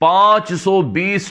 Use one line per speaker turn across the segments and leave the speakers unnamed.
520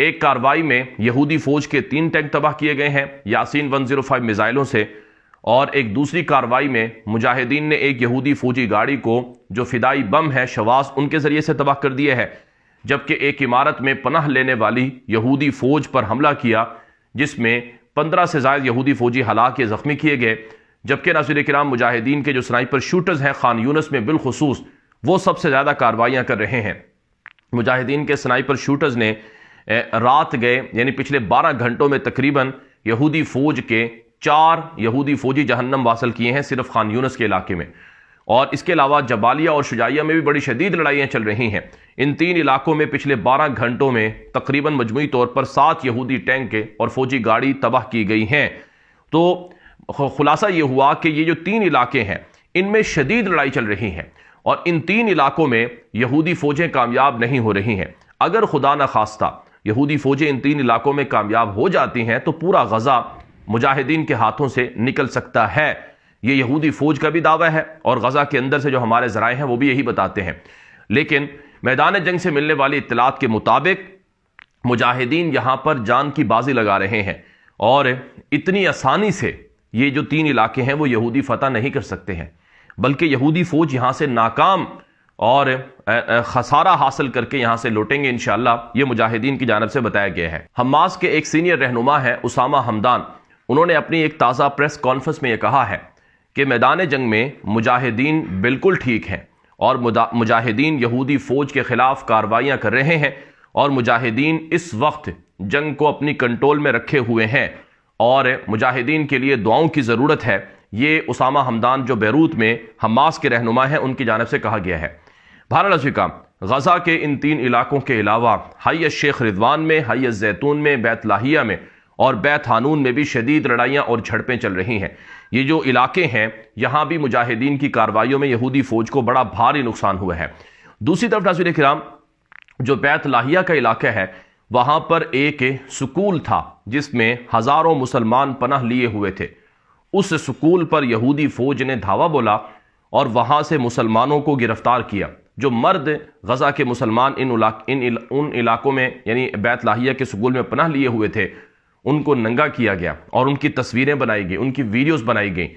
ایک کاروائی میں یہودی فوج کے 3 ٹینک تباہ کیے گئے ہیں یاسین 105 میزائلوں سے، اور ایک دوسری کاروائی میں مجاہدین نے ایک یہودی فوجی گاڑی کو جو فدائی بم ہے شواظ ان کے ذریعے سے تباہ کر دیا ہے، جبکہ ایک عمارت میں پناہ لینے والی یہودی فوج پر حملہ کیا جس میں 15 سے زائد یہودی فوجی ہلاک یا زخمی کیے گئے، جبکہ ناظرین کرام مجاہدین کے جو سنائپر شوٹرز ہیں خان یونس میں بالخصوص وہ سب سے زیادہ کاروائیاں کر رہے ہیں۔ مجاہدین کے سنائپر شوٹرز نے رات گئے یعنی پچھلے 12 گھنٹوں میں تقریباً یہودی فوج کے 4 یہودی فوجی جہنم واصل کیے ہیں صرف خان یونس کے علاقے میں، اور اس کے علاوہ جبالیہ اور شجاعیہ میں بھی بڑی شدید لڑائیاں چل رہی ہیں۔ ان 3 علاقوں میں پچھلے 12 گھنٹوں میں تقریباً مجموعی طور پر 7 یہودی ٹینک اور فوجی گاڑی تباہ کی گئی ہیں۔ تو خلاصہ یہ ہوا کہ یہ جو 3 علاقے ہیں ان میں شدید لڑائی چل رہی ہے، اور ان 3 علاقوں میں یہودی فوجیں کامیاب نہیں ہو رہی ہیں۔ اگر خدا نخواستہ یہودی فوجیں ان 3 علاقوں میں کامیاب ہو جاتی ہیں تو پورا غزہ مجاہدین کے ہاتھوں سے نکل سکتا ہے، یہ یہودی فوج کا بھی دعویٰ ہے، اور غزہ کے اندر سے جو ہمارے ذرائع ہیں وہ بھی یہی بتاتے ہیں۔ لیکن میدان جنگ سے ملنے والی اطلاعات کے مطابق مجاہدین یہاں پر جان کی بازی لگا رہے ہیں، اور اتنی آسانی سے یہ جو 3 علاقے ہیں وہ یہودی فتح نہیں کر سکتے ہیں، بلکہ یہودی فوج یہاں سے ناکام اور خسارہ حاصل کر کے یہاں سے لوٹیں گے انشاءاللہ، یہ مجاہدین کی جانب سے بتایا گیا ہے۔ حماس کے ایک سینئر رہنما ہے اسامہ حمدان، انہوں نے اپنی ایک تازہ پریس کانفرنس میں یہ کہا ہے کہ میدان جنگ میں مجاہدین بالکل ٹھیک ہیں، اور مجاہدین یہودی فوج کے خلاف کاروائیاں کر رہے ہیں، اور مجاہدین اس وقت جنگ کو اپنی کنٹرول میں رکھے ہوئے ہیں، اور مجاہدین کے لیے دعاؤں کی ضرورت ہے۔ یہ اسامہ حمدان جو بیروت میں حماس کے رہنما ہیں ان کی جانب سے کہا گیا ہے۔ بہرحال عزیزان، غزہ کے ان 3 علاقوں کے علاوہ حی الشیخ رضوان میں، حی الزیتون میں، بیت لاہیہ میں اور بیت حانون میں بھی شدید لڑائیاں اور جھڑپیں چل رہی ہیں۔ یہ جو علاقے ہیں یہاں بھی مجاہدین کی کارروائیوں میں یہودی فوج کو بڑا بھاری نقصان ہوا ہے۔ دوسری طرف ناظرین کرام جو بیت لاہیہ کا علاقہ ہے وہاں پر ایک سکول تھا جس میں ہزاروں مسلمان پناہ لیے ہوئے تھے، اس سکول پر یہودی فوج نے دھاوا بولا اور وہاں سے مسلمانوں کو گرفتار کیا۔ جو مرد غزہ کے مسلمان ان علاقوں میں یعنی بیت لاہیہ کے سکول میں پناہ لیے ہوئے تھے ان کو ننگا کیا گیا اور ان کی تصویریں بنائی گئی، ان کی ویڈیوز بنائی گئیں۔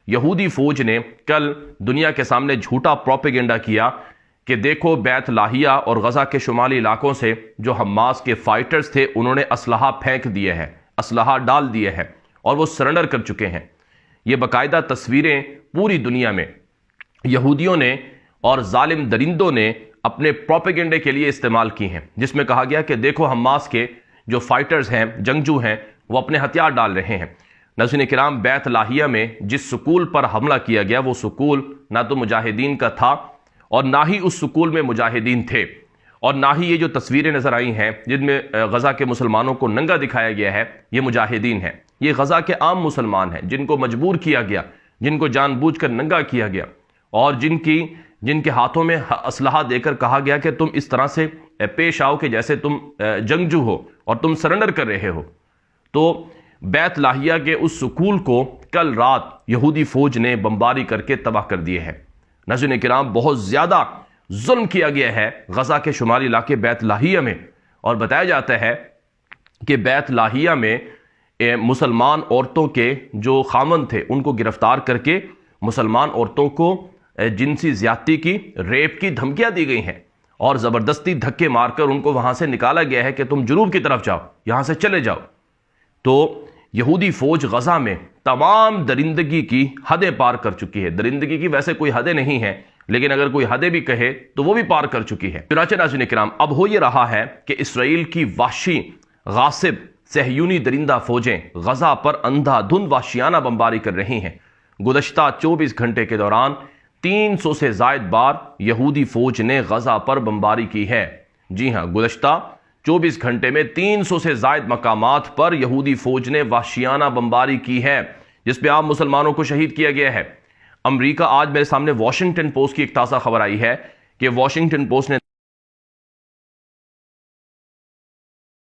یہودی فوج نے کل دنیا کے سامنے جھوٹا پروپیگنڈا کیا کہ دیکھو بیت لاہیہ اور غزہ کے شمالی علاقوں سے جو حماس کے فائٹرز تھے انہوں نے اسلحہ پھینک دیے ہے، اسلحہ ڈال دیے ہے اور وہ سرنڈر کر چکے ہیں۔ یہ باقاعدہ تصویریں پوری دنیا میں یہودیوں نے اور ظالم درندوں نے اپنے پروپیگنڈے کے لیے استعمال کی ہیں، جس میں کہا گیا کہ دیکھو حماس کے جو فائٹرز ہیں، جنگجو ہیں، وہ اپنے ہتھیار ڈال رہے ہیں۔ ناظرین کرام بیت لاہیہ میں جس سکول پر حملہ کیا گیا وہ سکول نہ تو مجاہدین کا تھا اور نہ ہی اس سکول میں مجاہدین تھے، اور نہ ہی یہ جو تصویریں نظر آئی ہیں جن میں غزہ کے مسلمانوں کو ننگا دکھایا گیا ہے یہ مجاہدین ہیں۔ یہ غزہ کے عام مسلمان ہیں جن کو مجبور کیا گیا، جن کو جان بوجھ کر ننگا کیا گیا، اور جن کے ہاتھوں میں اسلحہ دے کر کہا گیا کہ تم اس طرح سے پیش آؤ کہ جیسے تم جنگجو ہو اور تم سرنڈر کر رہے ہو۔ تو بیت لاہیہ کے اس سکول کو کل رات یہودی فوج نے بمباری کر کے تباہ کر دیے ہیں۔ ناظرین کرام بہت زیادہ ظلم کیا گیا ہے غزہ کے شمالی علاقے بیت لاہیہ میں، اور بتایا جاتا ہے کہ بیت لاہیہ میں مسلمان عورتوں کے جو خامند تھے ان کو گرفتار کر کے مسلمان عورتوں کو جنسی زیادتی کی، ریپ کی دھمکیاں دی گئی ہیں، اور زبردستی دھکے مار کر ان کو وہاں سے نکالا گیا ہے کہ تم جنوب کی طرف جاؤ، یہاں سے چلے جاؤ۔ تو یہودی فوج غزہ میں تمام درندگی کی حدیں پار کر چکی ہے۔ درندگی کی ویسے کوئی حدیں نہیں ہیں، لیکن اگر کوئی حدیں بھی کہے تو وہ بھی پار کر چکی ہے۔ چنانچہ ناظرین کرام اب ہو یہ رہا ہے کہ اسرائیل کی وحشی غاصب صہیونی درندہ فوجیں غزہ پر اندھا دھند وحشیانہ بمباری کر رہی ہیں۔ گزشتہ 24 گھنٹے کے دوران 300 سے زائد بار یہودی فوج نے غزہ پر بمباری کی ہے۔ جی ہاں، گزشتہ 24 گھنٹے میں 300 سے زائد مقامات پر یہودی فوج نے وحشیانہ بمباری کی ہے، جس میں عام مسلمانوں کو شہید کیا گیا ہے۔ امریکہ، آج میرے سامنے واشنگٹن پوسٹ کی ایک تازہ خبر آئی ہے کہ واشنگٹن پوسٹ نے